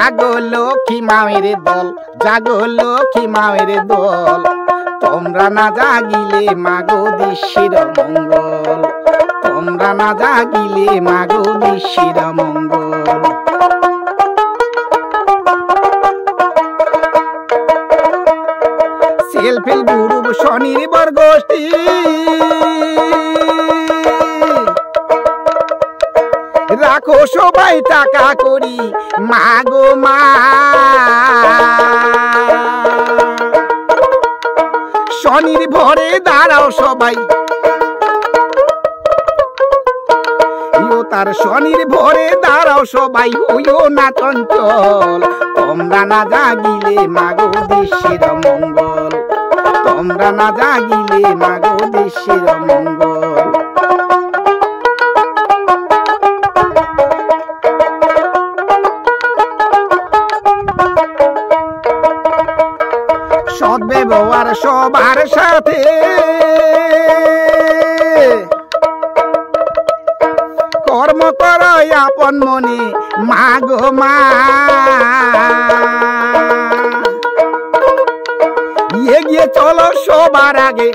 জাগো লক্ষ্মী মায়ের দল, জাগো লক্ষ্মী মায়ের দল, তোমরা না জাগিলে মাগো বিশ্বের মঙ্গল, তোমরা না জাগিলে মাগো বিশ্বের মঙ্গল। সেলফেল গুরু স্বনির্ভর গোষ্ঠী রাখো সবাই টাকা করি মাগো মা, স্বনির্ভরে দাঁড়াও সবাই, তার স্বনির্ভরে দাঁড়াও সবাই, হইও না চঞ্চল, তোমরা না জাগিলে মাগো দেশের মঙ্গল, তোমরা না জাগিলে মাগো দেশের মঙ্গল। সৎ ব্যবহার সবার সাথে, কর্ম করো আপন মনে মাগো মা, এগিয়ে চলো সবার আগে,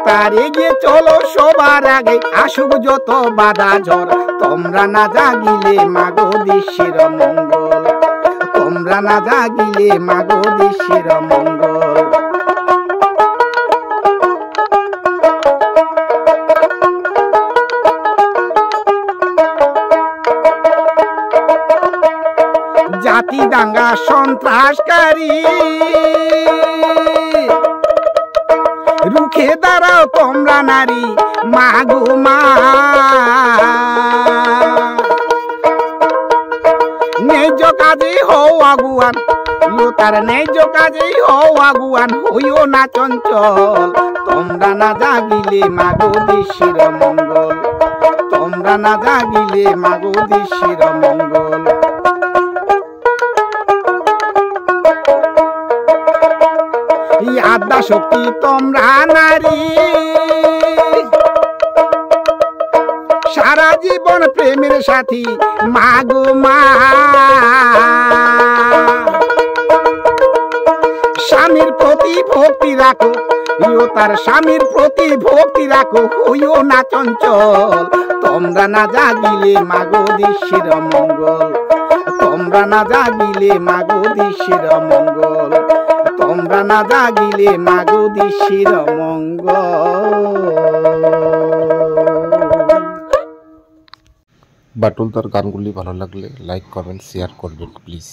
তার এগিয়ে চলো সবার আগে, আসুক যত বাধা ঝড়, তোমরা না জাগিলে মাগো দেশের মঙ্গল, তোমরা না জাগিলে মাগো দেশের মঙ্গল। জাতি দাঙ্গা সন্ত্রাসকারী রুখে দাঁড়াও তোমরা নারী মাগো মা, ন্যায্য কাজে হও আগুয়ান, তার ন্যায্য কাজে হও আগুয়ান, হইও না চঞ্চল, তোমরা না জাগিলে মাগো দেশের মঙ্গল, তোমরা না জাগিলে মাগো দেশের মঙ্গল। আদ্যা শক্তি তোমরা নারী, সারা জীবন প্রেমের সাথী মাগো মা, স্বামীর প্রতি ভক্তি রাখো, তার স্বামীর প্রতি ভক্তি রাখো, হইও না চঞ্চল, তোমরা না জাগিলে মাগো দেশের মঙ্গল, তোমরা না জাগিলে মাগো দেশের মঙ্গল, তোমরা না জাগিলে মাগো দেশের মঙ্গল। বাটুল তার গানগুলি ভালো লাগলে লাইক কমেন্ট শেয়ার করবেন প্লিজ।